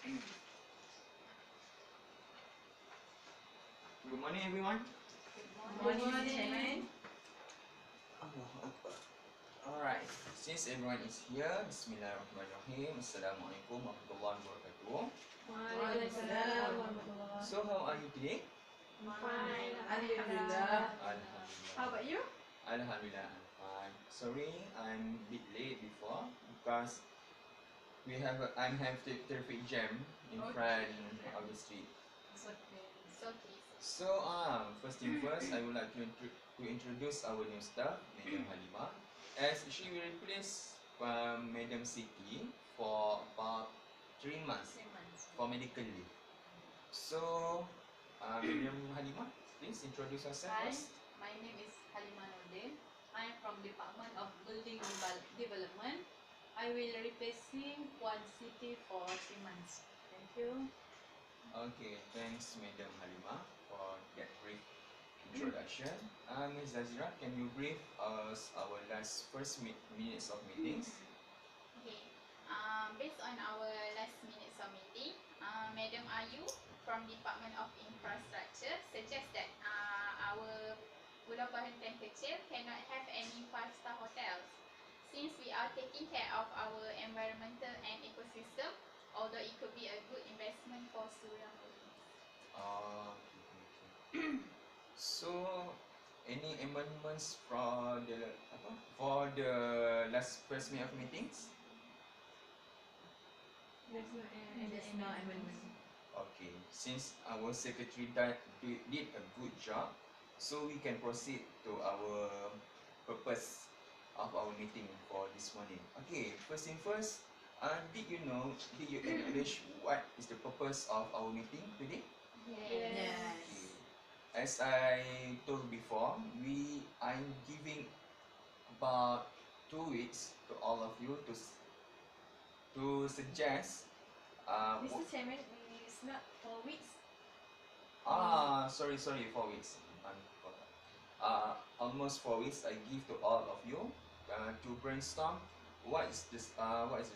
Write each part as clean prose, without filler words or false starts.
Good morning, everyone. Good morning, Chairman. Alright, since everyone is here, Bismillahirrahmanirrahim. Assalamualaikum warahmatullahi wabarakatuh. Waalaikumsalam warahmatullahi. So, how are you today? Fine, Alhamdulillah. Alhamdulillah. How about you? Alhamdulillah, I'm fine. Sorry, I'm a bit late before because I have the traffic jam in front of the street. It's okay. It's okay. So, first thing first, I would like to introduce our new staff, Madam Halimah, as she will replace Madam Siti for about 3 months 3 months. for medical leave. So, Madam Halimah, please introduce yourself Hi, first. my name is Halimah Nordin. I am from Department of Building Development. I will replacing Puan Siti for 3 months. Thank you. Okay, thanks Madam Halimah for that brief introduction. Ms. Zazira, can you brief us our first minutes of meetings? Okay. Based on our last minutes of meeting, Madam Ayu from Department of Infrastructure suggests that our Pulau Perhentian Kecil cannot have any 5-star hotels. Since we are taking care of our environmental and ecosystem, although it could be a good investment for Suria Holdings. Okay. So, any amendments for the last first minute of meetings? There's no amendment. Okay, since our secretary did a good job, so we can proceed to our purpose of our meeting for this morning. Okay, first thing first, did you acknowledge what is the purpose of our meeting today? Yes. Okay. As I told before, I'm giving about 2 weeks to all of you to suggest. Mr. Chairman, it's not 4 weeks. Sorry, 4 weeks. Almost 4 weeks I give to all of you to brainstorm what is the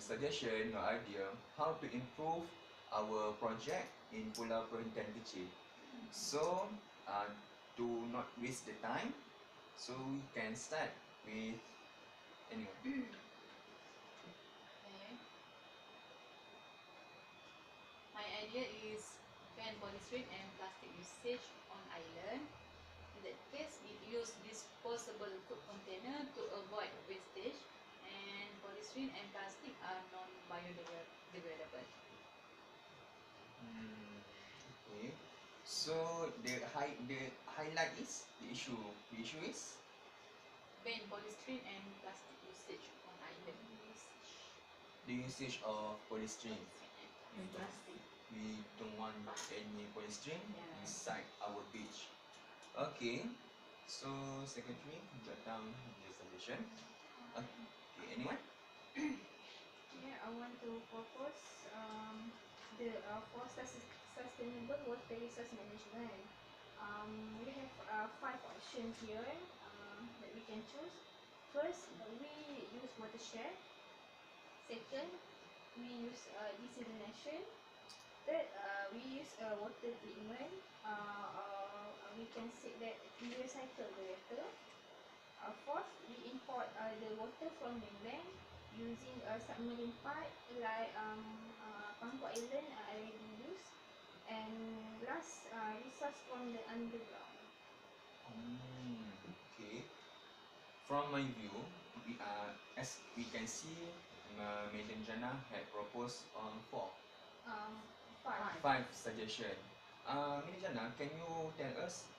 suggestion or idea how to improve our project in Pulau Perhentian Kecil. So, do not waste the time. So we can start with anyone. Okay. My idea is ban polystyrene and plastic usage on island. In that case, we use disposable food container to avoid wastage, and polystyrene and plastic are non-biodegradable. Okay. So the highlight is the issue. The issue is Ban polystyrene and plastic usage on island. the usage of polystyrene. And plastic. We don't want any polystyrene Yeah. inside our beach. Okay. So secretary, jot down the suggestion. Okay. Anyone? Yeah, I want to propose for sustainable water resource management. We have 5 options here that we can choose. First, we use watershed. Second, we use desalination. Third, we use water treatment. We can say that we recycle the water. Fourth, we import the water from mainland using a submarine pipe like Pangkor Island already used. And last, resource from the underground. Okay. From my view, as we can see, Madam Jana had proposed 5. 5 suggestions. Madam Jana, can you tell us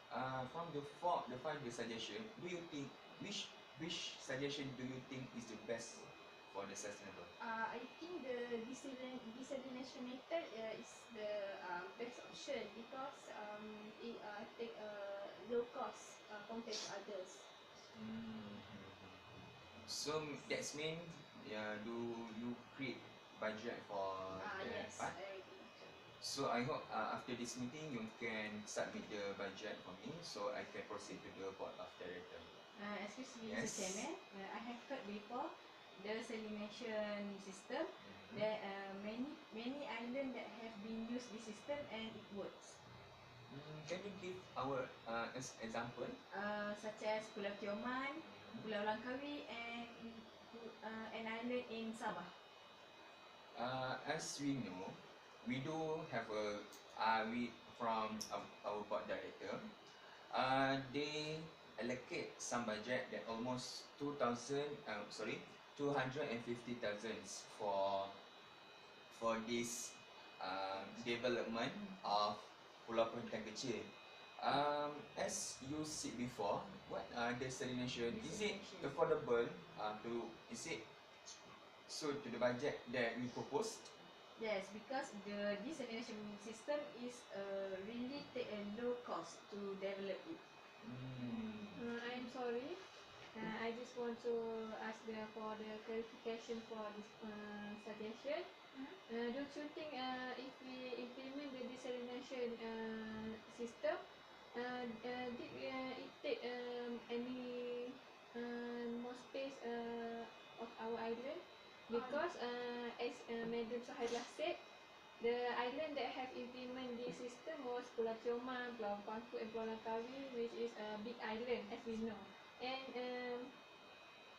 from the 5 suggestion, do you think which suggestion do you think is the best for the sustainable? I think the desalination method is the best option because it take low cost compared to others. So that's mean do you create budget for that Yes, part? already. So I hope after this meeting you can submit the budget for me so I can proceed to the board of director. Excuse me, Yes. Mr. Chairman. I have heard before the salination system. There are many islands that can you give our example? Such as Pulau Tioman, Pulau Langkawi, and an island in Sabah. As we know, we do have a we from our board director. They allocate some budget that almost 250,000 for this development of Pulau Perhentian Kecil. As you said before, what desalination is it affordable is it suit to the budget that we proposed? Yes, because the desalination system is really take a low cost to develop it. I'm sorry. I just want to ask for the clarification for this suggestion. Don't you think if we implement the desalination system, did it take any more space of our island? Because as Madam Sahila said, the island that have implement this system was Pulau Tioman, Pulau Pangkut and Pulau Langkawi, which is a big island as we know. And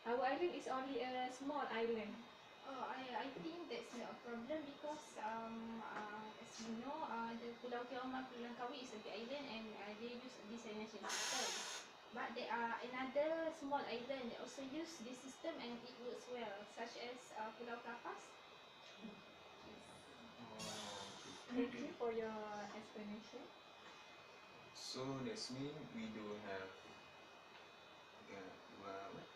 our island is only a small island. Oh, I think that's not a problem because as you know, the Pulau Tioman, Pulau Langkawi is a big island and they use desalination system. But there are another small island that also use this system and it works well, such as Pulau Kapas. Thank you for your explanation. So that's mean we do have what?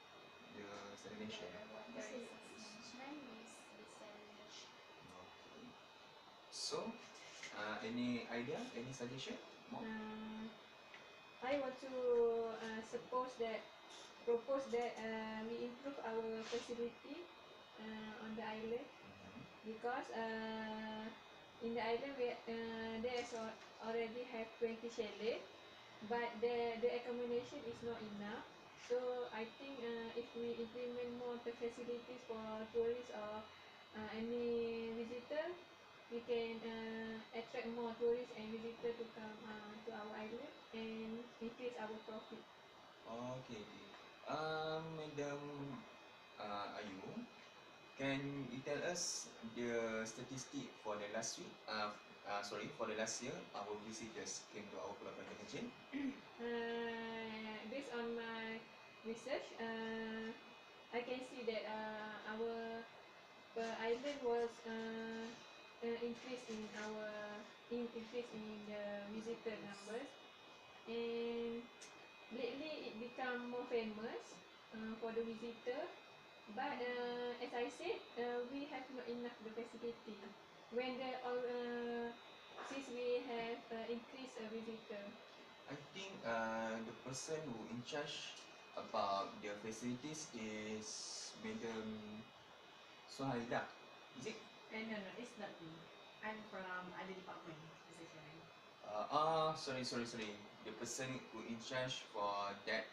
The desalination. Water resource management is desalination. Okay. So, any idea, any suggestion? More? I want to propose that we improve our facility on the island because in the island there's already have 20 chalet, but the accommodation is not enough. So I think if we implement more the facilities for tourists or any visitor, we can attract more tourists and visitors to come to our island and increase our profit. Okay. Madam Ayu, can you tell us the statistic for the last week? For the last year, our visitors came to our Pulau Perhentian Kecil. Based on my research, I can see that our island was increase in the visitor numbers, and lately it become more famous for the visitor. But as I said, we have not enough the facility. When since we have increased visitor. I think the person who in charge about the facilities is Madam Suhaila. Is it? No, it's not me. I'm from other department, Mr. Chairman. Sorry. The person who in charge for that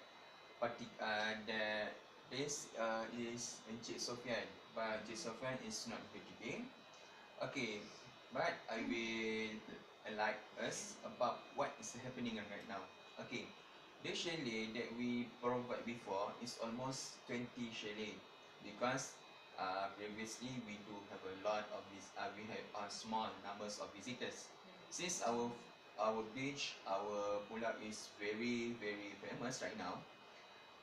that place is Encik Sofian, but Encik Sofian is not here today. Okay, but I will enlighten us about what is happening right now. Okay, the chalet that we provide before is almost 20 chalet because previously we do have a lot of we have small numbers of visitors. Since our beach, our pulau is very famous right now,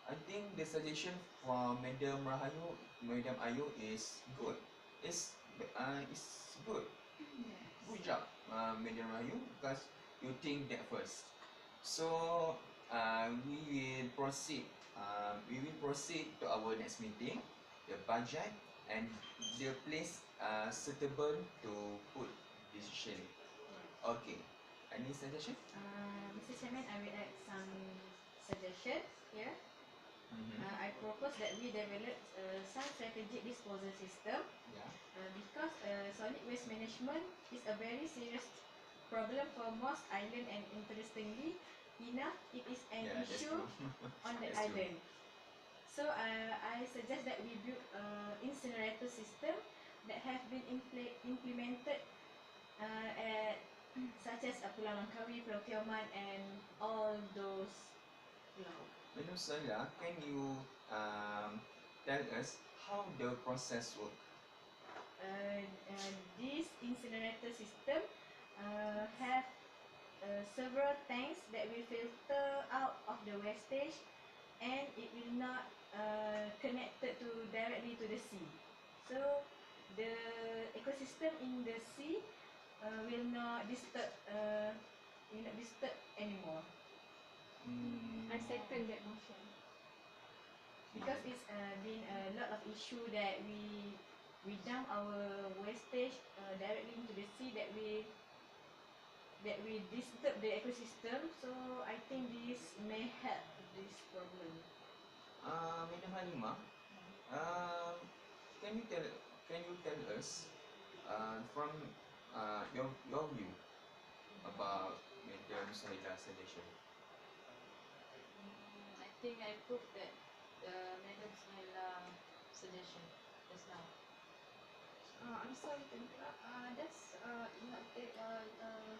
I think the suggestion from Madam Ayu is good. It's good. Good job, Madam Ayu, because you think that first. So we will proceed. We will proceed to our next meeting. The budget and the place suitable to put this chalet. Okay. Any suggestion? Mr. Chairman, I will add some suggestions here. I propose that we develop some strategic disposal system Yeah. because solid waste management is a very serious problem for most island, and interestingly enough, it is an Yeah, that's issue true. on the That's true. island. So I suggest that we build incinerator system that have been implemented at such as Pulau Langkawi, Pulau Kiamat, and all those pulau. Madam Sonia, can you tell us how the process work? This incinerator system have several tanks that will filter out of the wastage, and it will not connected to directly to the sea. So the ecosystem in the sea will not disturb anymore, I second that motion. because it's been a lot of issue that we dump our wastage directly into the sea, that we disturb the ecosystem. So I think this may help this problem. Madam Halimah, can you tell us from your view about Madam Sohila's suggestion? I think I proved that Madam Suhaila suggestion just now. I'm sorry to interrupt. That's not that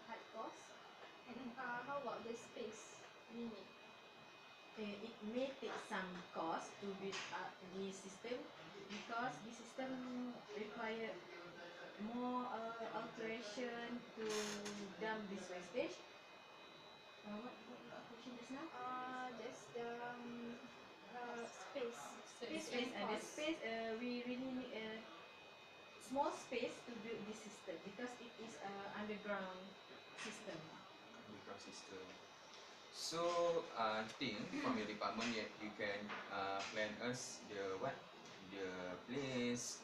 high cost. And how about the space limit? It may take some cost to build up the system, because the system require more alteration to dump this wastage. What question just now? That's the space. Space, and the cost. space, we really need a small space to build this system, because it is a underground system. Underground system. So I think from your department you can plan us the place,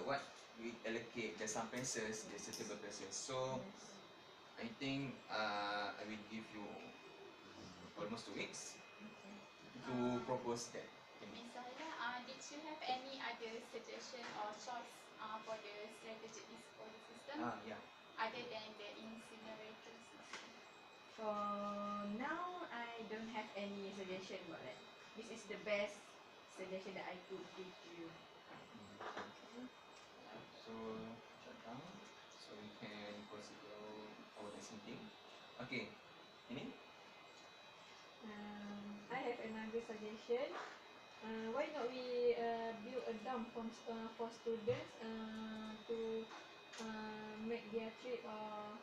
what we allocate the some places, the suitable places. So I think I will give you almost 2 weeks to propose that. Ms. Zahira, did you have any other suggestion or choice for the strategic disposal system Yeah. other than the incinerator system? For now, I don't have any suggestion about that. This is the best suggestion that I could give to you. Okay. So shut down. So we can proceed to our next meeting. Okay. Ini? I have another suggestion. Why not we build a dump for students to make their trip, or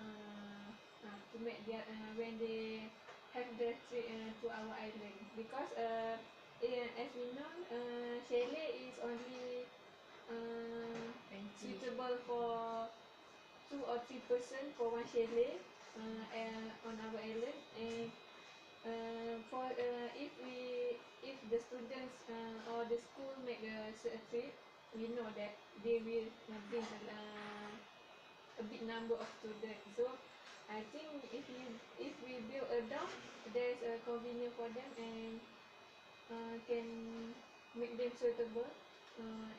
to make their when they have their trip to our island, because as we know, chalet is only suitable for 2 or 3 person for one chalet on our island. And if the students or the school make a trip, we know that they will bring a big number of students. So I think if we build a dam, there is a convenient for them, and can make them suitable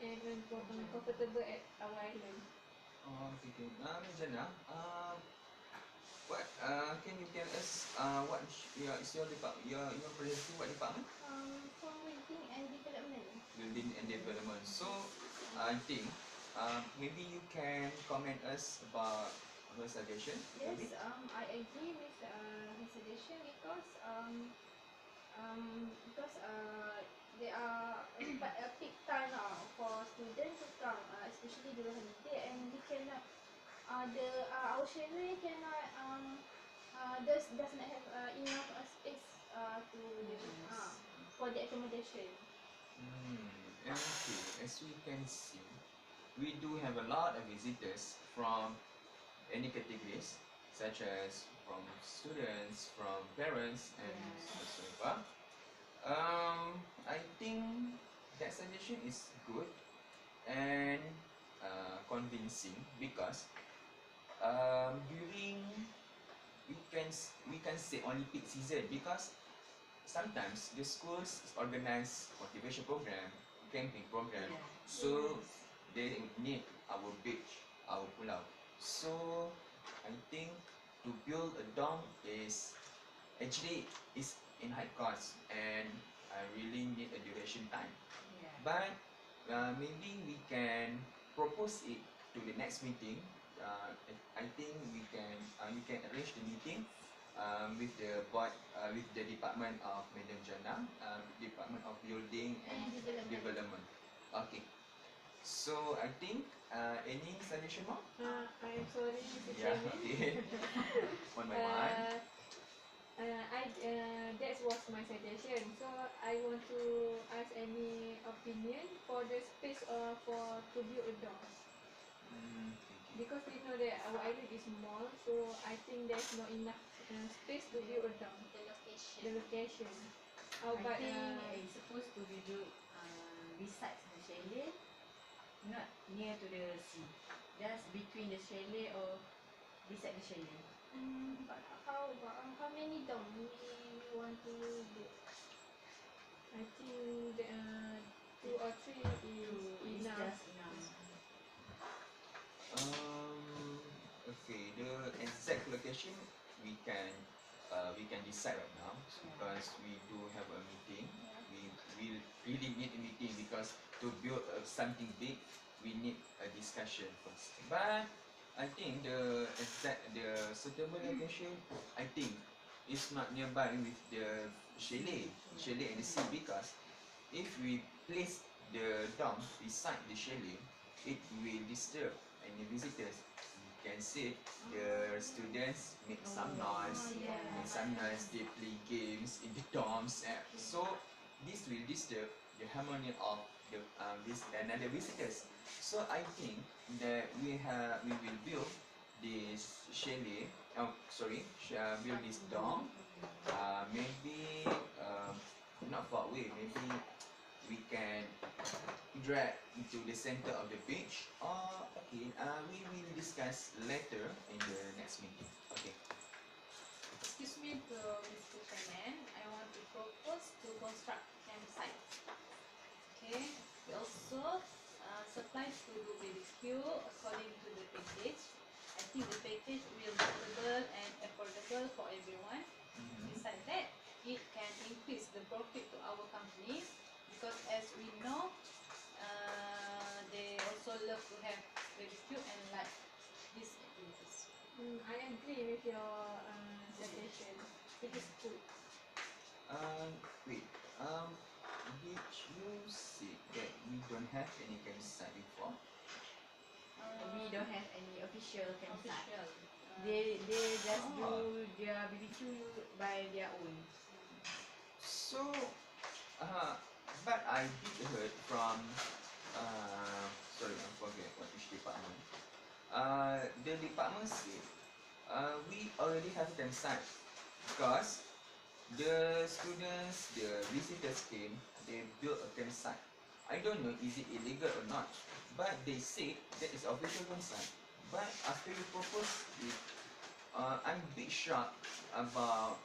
and comfortable at our island. Okay. Jana, what can you tell us what is your department? Your presenting what department? From building and development. Building and development. So I think maybe you can comment us about her suggestion. Maybe? Yes, I agree with his suggestion, because there are quite a peak time for students to come, especially during holiday, and we cannot our chalet cannot does not have enough space to for the accommodation. And okay, as we can see, we do have a lot of visitors from any categories, such as from students, from parents, and whatsoever. I think that suggestion is good and convincing, because during we can say only peak season, because sometimes the schools organize motivation program, camping program, so they need our beach, our pulau. So I think to build a dome is in high cost, and I really need a duration time. But maybe we can propose it to the next meeting I think we can you can arrange the meeting with the board with the Department of Madam Jana, Department of Building and Development. Okay. So I think any suggestion more? I'm sorry, Mr. Yeah. Chairman. Okay. On my mind. That was my suggestion. So I want to ask any opinion for the space for to build a dome. Okay. Because we know that our island is small, so I think there's not enough space to build a dome. The location. The location. How I about think it's supposed to be built beside the chalet, not near to the sea. Just between the chalet or beside the chalet. but how about how many dome we want to build? I think the, 2 or 3 is It's enough. just enough. Okay, the exact location we can decide right now because we do have a meeting. We really need a meeting because to build something big, we need a discussion first. But I think the suitable location, I think, is not nearby with the chalet and the sea because if we place the dome beside the chalet, it will disturb any visitors. You can see the students make some noise, they play games in the dorms. So this will disturb the harmony of the another visitors. So I think that we will build this chalet. Build this dome. Maybe not far away. Maybe we can drag into the center of the beach. Or okay, we will discuss later in the next meeting. Okay. Excuse me, Mr. Chairman. I want to propose to construct campsite. Okay. We also supply food to BBQ according to the package. I think the package will be suitable and affordable for everyone. Besides that, it can increase the profit to our company because as we know, they also love to have barbecue and like these activities. I agree with your suggestion. It is good. Wait. Did you say that we don't have any campsite before? We don't have any official campsite. Official. They just Ah. do their BBQ by their own. So, but I did heard from, sorry, I forget which department. The department said, we already have campsite because the students, the visitors came, they built a campsite. I don't know is it illegal or not, but they said that is official campsite. But after you propose it, I'm a bit shocked about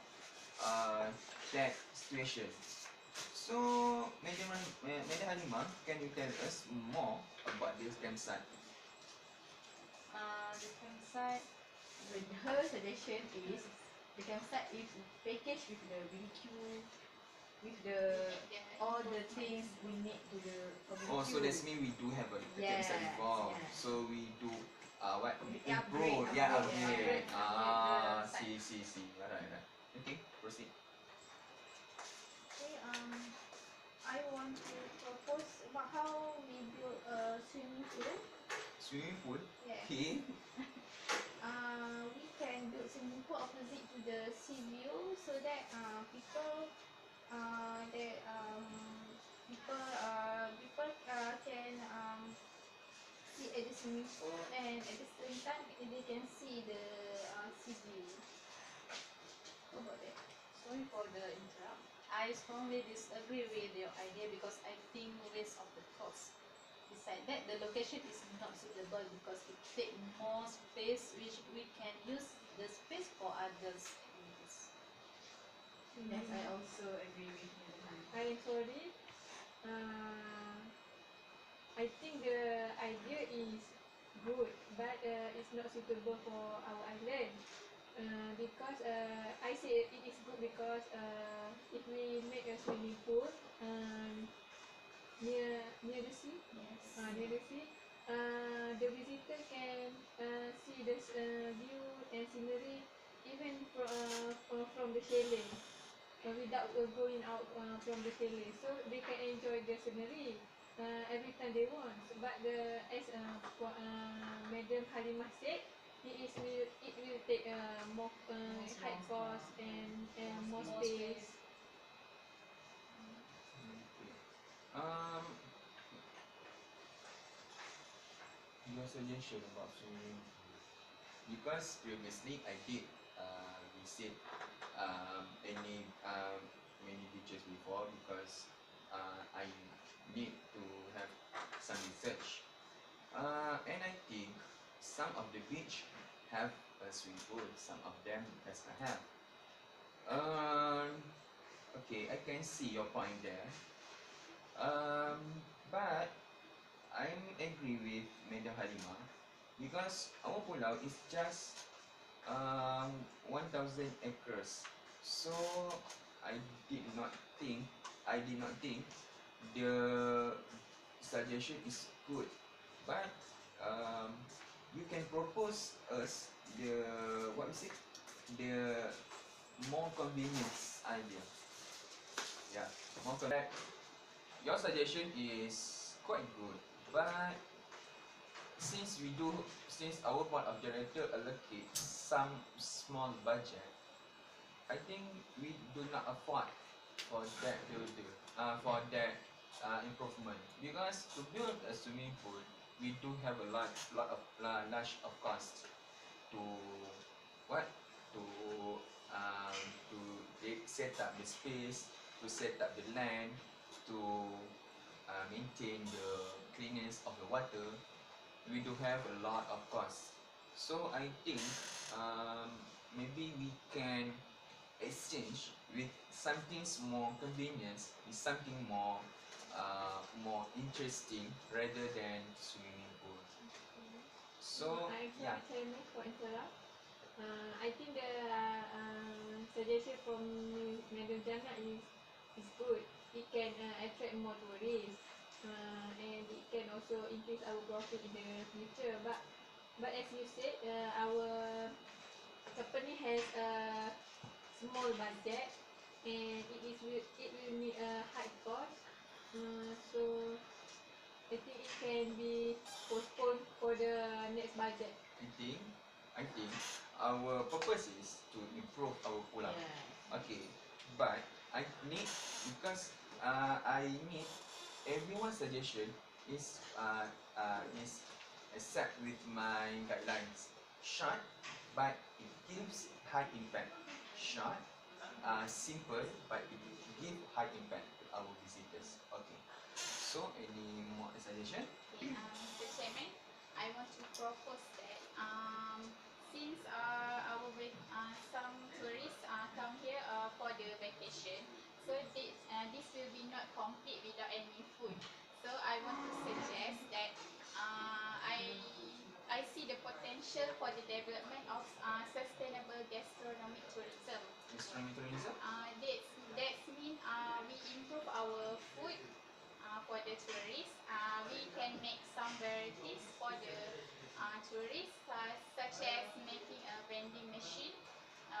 that situation. So, Madam Halimah, can you tell us more about this campsite? The campsite. Her suggestion is the campsite is packaged with the BBQ, with the all the things we need to the for BBQ. Oh, so that's mean we do have a campsite Yes, before. yes. So we do what We improve, upgrade, upgrade. upgrade the See. Right. Okay, proceed. Okay, I want to propose about how we build a swimming pool. Swimming pool. Yeah. Okay. We can build swimming pool opposite to the sea view so that people can sit at the swimming pool and at the same time they can see the sea view. How about that? Sorry for the interrupt. I strongly disagree with your idea because I think waste of the cost. Besides that, the location is not suitable because it take more space which we can use the space for others activities. Yes, I also agree with you. I'm sorry. I think the idea is good, but it's not suitable for our island. Because I say it is good because if we make a swimming pool near the sea, Yes. near the sea, the visitor can see the view and scenery even from the chalet without going out from the chalet, so they can enjoy the scenery every time they want. But the as Madam Halimah said, it will take more high cost and more space. Um, your suggestion about swimming pool, because previously I did visit many beaches before, because I need to have some research. And I think some of the beach have a swimming pool, some of them does not have. Um, okay, I can see your point there. Um, but I'm agree with Madam Halimah, because our pulau is just 1,000 acres. So I did not think I did not think the suggestion is good. But you can propose us the what is it? The more convenience idea. Yeah, more convenient. Your suggestion is quite good, but since our board of director allocate some small budget, I think we do not afford for that builder, for that improvement. Because to build a swimming pool, we do have a large of cost to what to to set up the space, to set up the land, to maintain the cleanness of the water. We do have a lot of costs. So I think maybe we can exchange with something more convenience, with something more interesting rather than swimming pool. So I agree yeah, with Helmi for interrupt. I think the suggestion from Madam Jana is good. It can attract more tourists, and it can also increase our profit in the future. But as you said, our company has a small budget, and it will need a high cost. So I think it can be postponed for the next budget. I I think our purpose is to improve our pulau. Yeah. Okay, but I need because I need everyone's suggestion is accept with my guidelines. Short, but it gives high impact. Short, simple, but it give high impact to our visitors. Okay. So any more suggestion? Okay, Mr. Chairman, I want to propose that since some tourists come here for the vacation, so this will be not complete without any food. So I want to suggest that I see the potential for the development of sustainable gastronomic tourism. Gastronomy tourism? That's mean we improve our food for the tourists. We can make some varieties for the tourists, such as making a vending machine.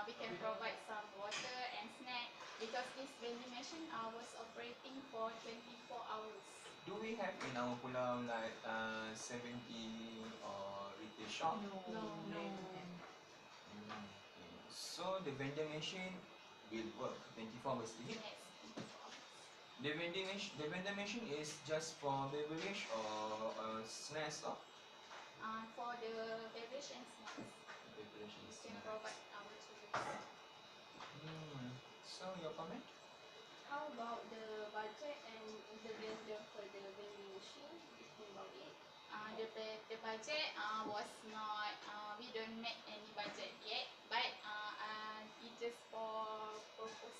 We can provide some water and snack, because this vending machine was operating for 24 hours. Do we have in our pulau like 70 or retail shop? No. Okay. So the vending machine will work 24 hours a day. Yes, 24 hours. The vending machine is just for beverage or snacks or For the beverage and snacks, beverage and we can snacks. provide our tourists. So your comment? How about the budget and the vendor for the vending machine? You think about it? The budget was not, we don't make any budget yet, but it just for purpose.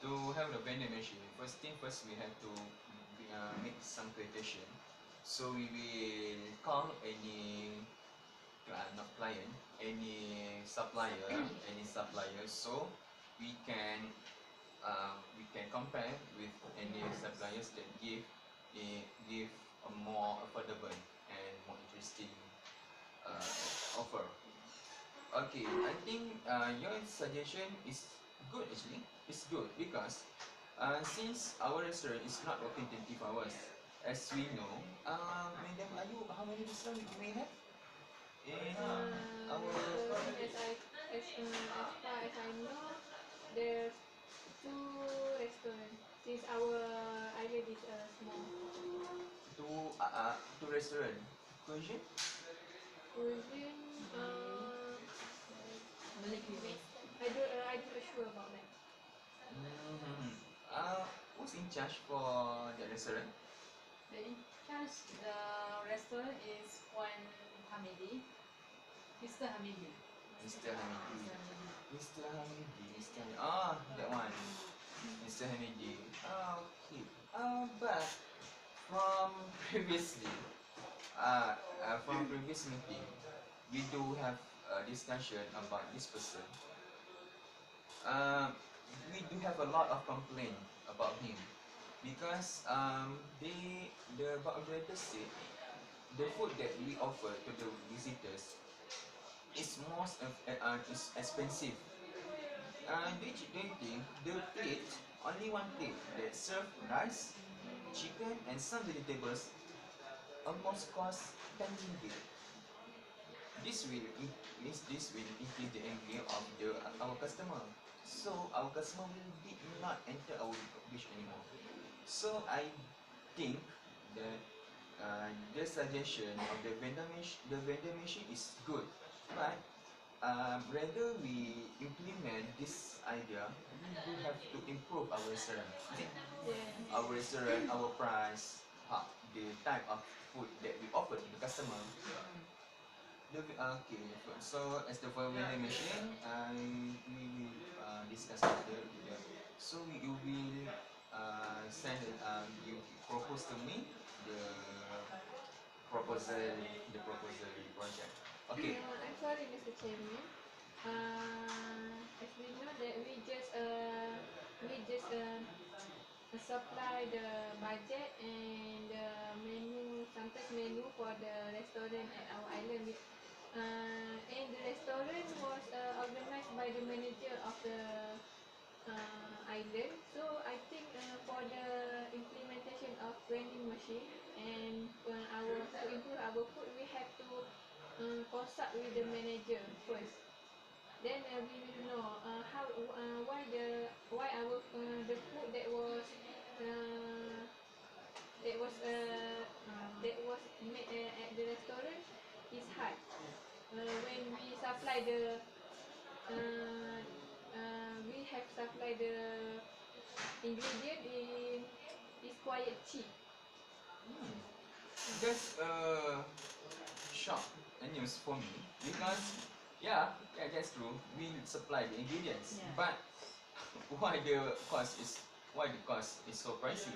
To have the vending machine, first thing first we have to make some quotation. So we will call any not client, any supplier. So we can compare with any suppliers that give a more affordable and more interesting Okay, I think your suggestion is good actually. It's good because since our restaurant is not open 24 hours, as we know, Madam Ayu, how many restaurants we may have in our So as far as I know, there's two restaurants since our island is small. two restaurant? Cuisine? Cuisine, Malay cuisine. I'm not sure about that. Mm-hmm. Uh, who's in charge for the restaurant? The in charge the restaurant is Puan Hamidi, Mr. Hamidi. Mr. Hamidi. Mr. Hamidi. Mr. Hamidi. Mr. Hamidi. Ah, that one. Mr. Hamidi. Ah, okay. But from previously, from previous meeting, we do have a discussion about this person. Um, we do have a lot of complaint about him because the operator said the food that we offer to the visitors is is expensive. Do you think the plate, only one plate that serve rice, chicken and some vegetables almost cost 10 ringgit. This will increase the anger of our customer. So our customer will be not enter our dish anymore. So I think that the suggestion of the vendor machine is good, but rather we implement this idea, we do have to improve our restaurant. Yeah. Our restaurant, our price, the type of food that we offer to the customer. Okay, so as the for vending machine, we will discuss later. Yeah. So you will you propose to me the proposal, the project. Okay. I'm sorry, Mr. Chairman. As we know that we just supply the budget and the menu, sometimes menu for the restaurant at our island. And the restaurant was organized by the manager of the island. So I think for the implementation of vending machine and to improve our food, we have to consult with the manager first. Then we will know why our the food that was made at the restaurant is hard. When we supply the we have supply the ingredient in is quite cheap. Hmm. That's shock and news for me because yeah, that's true. We supply the ingredients, Yeah. but why the cost is so pricey?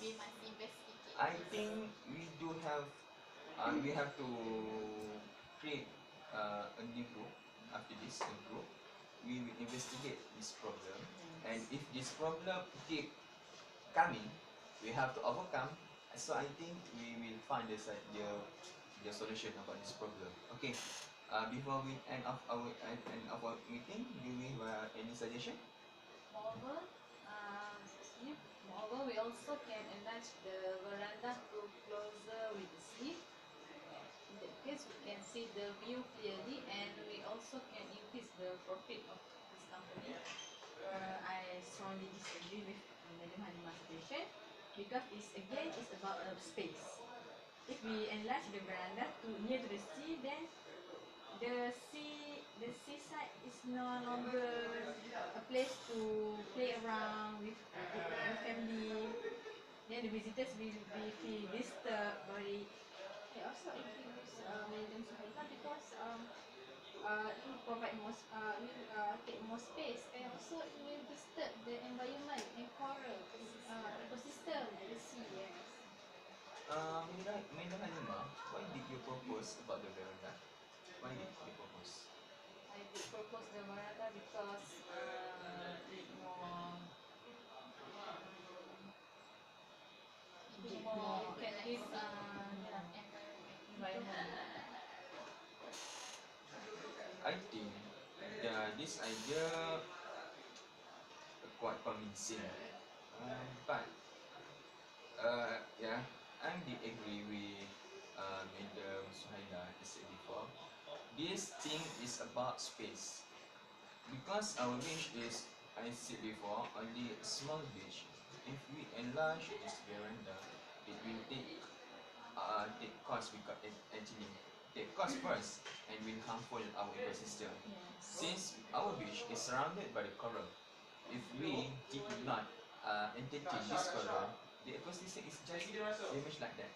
We must investigate. I think we have to create a new group after this a group. We will investigate this problem, and if this problem keep coming, we have to overcome. So I think we will find the solution about this problem. Okay. Before we end of our meeting, do we have any suggestion? Moreover, moreover, we also can enlarge the veranda to closer with the sea. In that case, we can see the view clearly, and we also can increase the profit of this company. I strongly disagree with Madam Hanima's suggestion because it's about space. If we enlarge the veranda to near to the sea, then the seaside is no longer a place to play around with family. Then the visitors will be feel disturbed by it. I also agree with Madam Suhaila because it will provide will take more space and also it will disturb the environment and coral ecosystem at the sea. Yes. Madam Halima, why did you propose about the veranda? Why did you propose? I did propose the veranda because it more You can can give environment. environment. I think this idea quite convincing. But yeah, I did agree with Madam Suhaila as said before. This thing is about space. Because our beach is, I said before, only a small beach. If we enlarge this veranda, it will take cost because it actually take cost first and will harmful our ecosystem. Since our beach is surrounded by the coral, if we did not entertain this coral, the ecosystem is just damaged like that.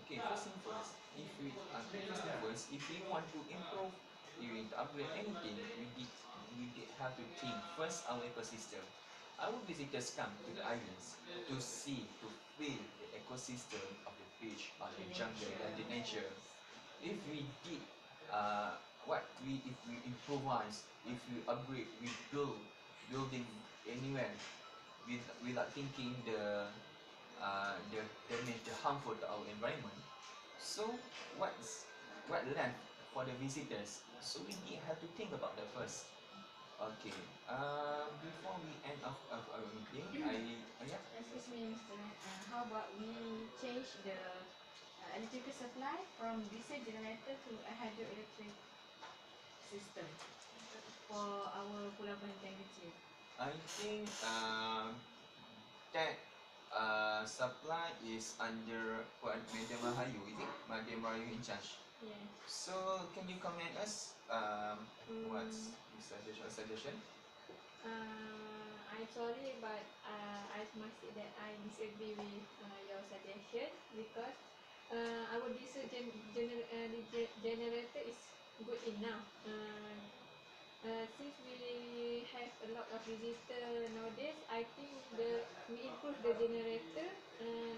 Okay, first thing first, if we first thing first, if we want to improve, if we want to upgrade anything, we did have to think first our ecosystem. Our visitors come to the islands to see, to feel the ecosystem of the beach, of the jungle, and the nature. If we did if we improvise, if we upgrade, we building anywhere without thinking the damage, the harmful to our environment. So what's what left for the visitors? So we need have to think about that first. Okay. Before we end up of our meeting, yeah. Excuse me, Mr. How about we change the electrical supply from diesel generator to a hydroelectric system for our Pulau Pantai kecil? I think that supply is under what Madam Rahayu, is it? Madam Rahayu in charge. Yeah. So can you comment us what's the suggestion? I'm sorry, but I must say that I disagree with your suggestion because our diesel generator is good enough. Since we have a lot of visitors nowadays, I think we improve the generator,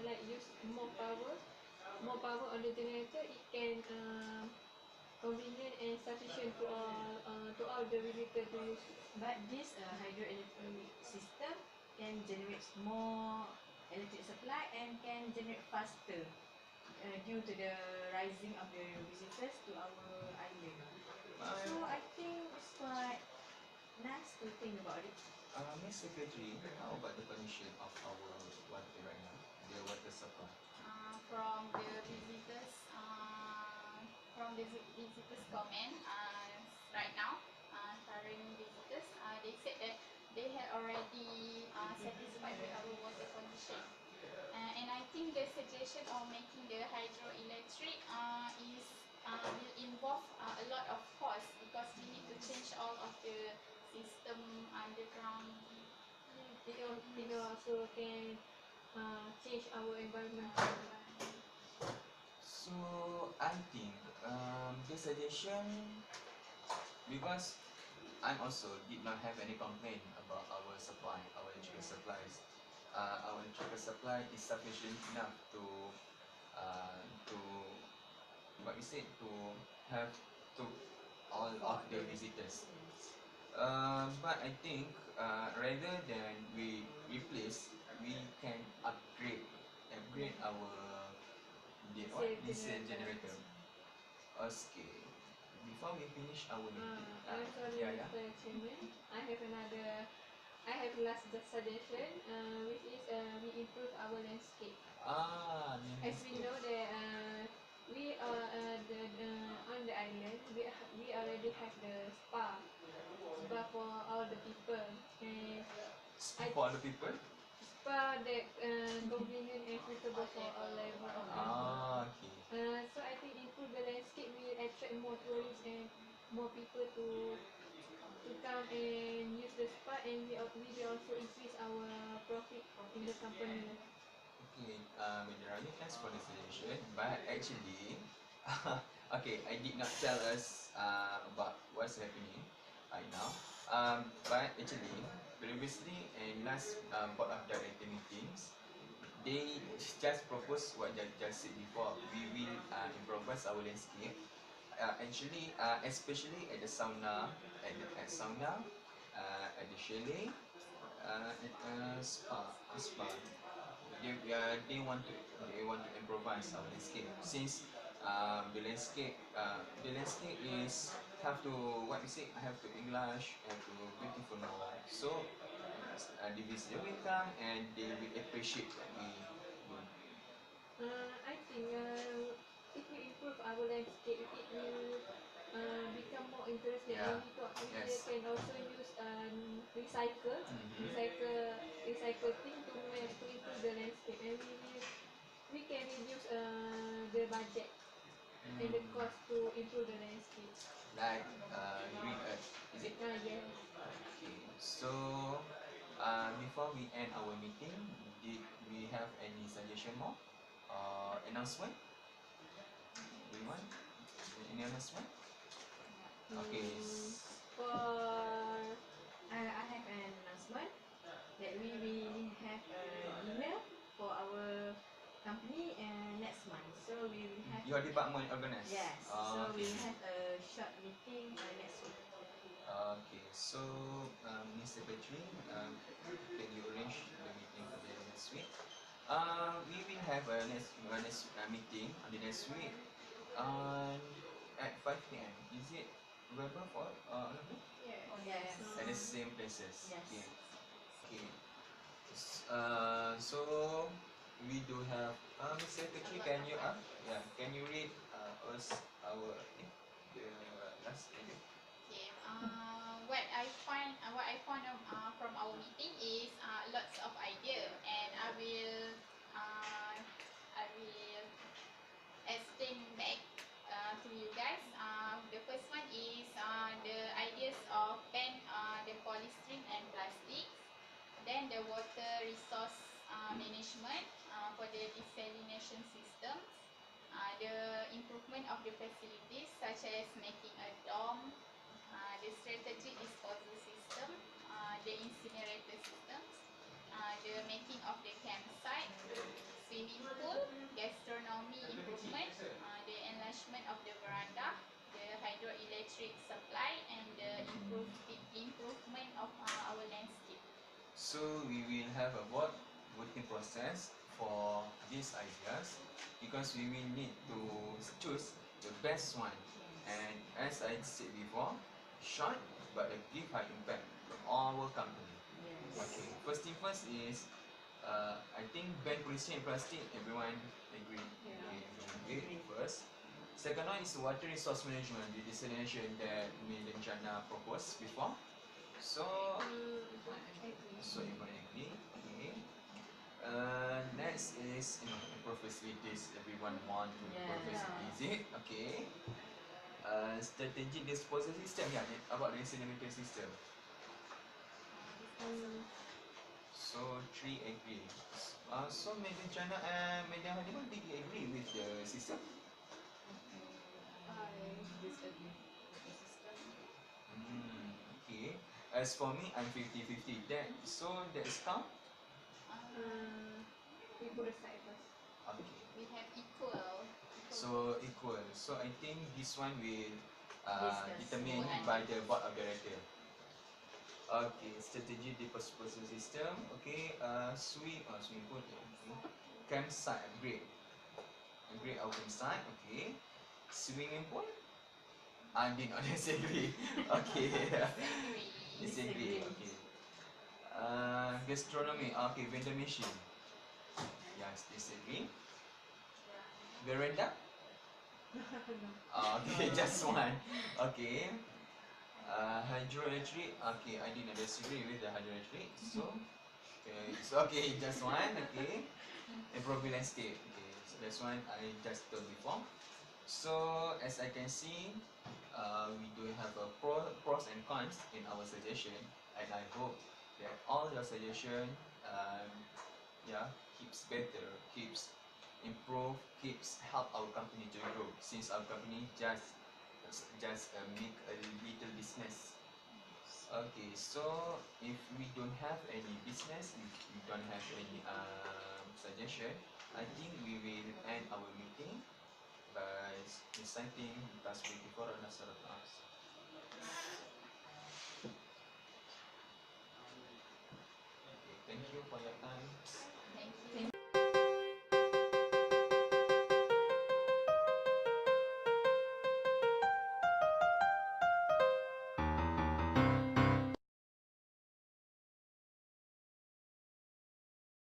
like use more power on the generator. It can convenient and sufficient to all the visitors to use. But this hydroelectric system can generate more electric supply and can generate faster due to the rising of the visitors to our island. So I think it's quite nice to think about it. Miss Secretary, how about the condition of our water right now? The water supply. From the visitors comment, right now, current visitors, they said that they had already satisfied with our water condition. And I think the suggestion of making the hydroelectric will involve a lot of cost because we need to change all of the system underground. It also can change our environment. So I think the suggestion, because I also did not have any complaint about our supply, our electrical supplies. Our electrical supply is sufficient enough to what we said, to have to all of the visitors. But I think rather than we replace, we can upgrade our diesel generator. Okay. Before we finish our meeting, I'm sorry, yeah. Mr. Chairman. I have last suggestion, which is we improve our landscape. As we know that we are on the island, we already have the spa for all the people, and For the people. spa that convenient and suitable for all level of people. Okay. So I think improve the landscape will attract more tourists and more people to come and use the spa, and we will also increase our profit in the company. Okay, Mr. Rani, thanks for the suggestion. But actually, okay, I did not tell us about what's happening right now. But actually, previously in last board of director meetings, they just proposed what I just said before. We will improvise our landscape. Especially at the sauna, at the chalet, at spa. They want to improvise our landscape since The landscape is have to what we say. I have to English, have to beautiful more. So the visitor will come and they will appreciate what we do. I think if we improve our landscape, it will become more interesting, Yeah. and we Yes. can also use recycle, Mhm. recycle thing to improve the landscape, and we can reduce the budget and the Mm. cost to improve the landscape. Like green earth, is it? Yes. Okay. So before we end our meeting, did we have any suggestion more? Announcement? Do you want any announcement? Okay. For I have an announcement that we will have a dinner for our company next month. So we will have Your department organize? yes. So we Okay. will have a short meeting next week. Okay. So, Mr. Secretary, can you arrange the meeting for the next week? We will have a next meeting on the next week on at 5 p.m. Is it available for all of you? Yes. Oh, Yes. At the same places. Yes. Okay. Okay. So we do have Mr. Secretary, can you can you read us our the last meeting? Okay. What I found from our meeting is lots of idea, and I will explain back to you guys. The first one is the ideas of ban the polystyrene and plastics. Then the water resource management for the desalination systems. The improvement of the facilities such as making a dome, the strategic disposal system, the incinerator systems, the making of the campsite, swimming pool, gastronomy improvement, the enlargement of the veranda, the hydroelectric supply, and the improvement of our landscape. So we will have a voting process for these ideas because we will need to choose the best one. And as I said before, short but a give high impact to our company. Okay. First thing first is I think ban pollution and plastic. Everyone agree. Okay, everyone agree first. Second one is water resource management, the desalination that Madam Jana proposed before. So everyone agree. Okay. Next is improve facilities. Everyone want to improve facilities. Is it? Okay. Strategic disposal system. Yeah, about the incinerator system. So three agree. So Madam Chana and Madam Hadiman, did you agree with the system? I disagree with the system. Okay. As for me, I'm 50-50. That's count. We put aside first. Okay. We have equal. So equal. So I think this one will Discuss. determined by the board of director. Okay, strategy disposal system. Okay, swimming pool. Okay. Campsite upgrade. Upgrade our campsite. Okay. Swimming pool. I did not disagree. Okay. Disagree. Okay. Gastronomy. Okay, vendor machine. Yes, disagree. Veranda. Okay, just one. Okay. Hydroelectric. Okay, I did not disagree with the hydroelectric. Okay, just one. Okay. Improving landscape. Okay, so that's one I just told before. So as I can see, we do have a pros and cons in our suggestion, and I hope that all your suggestion, keeps better, keeps improve, keeps help our company to grow. Since our company just make a little business. Okay, so if we don't have any business, if we don't have any suggestion, I think we will end our meeting by reciting Tasbih before Nasrat As. Okay, thank you for your time.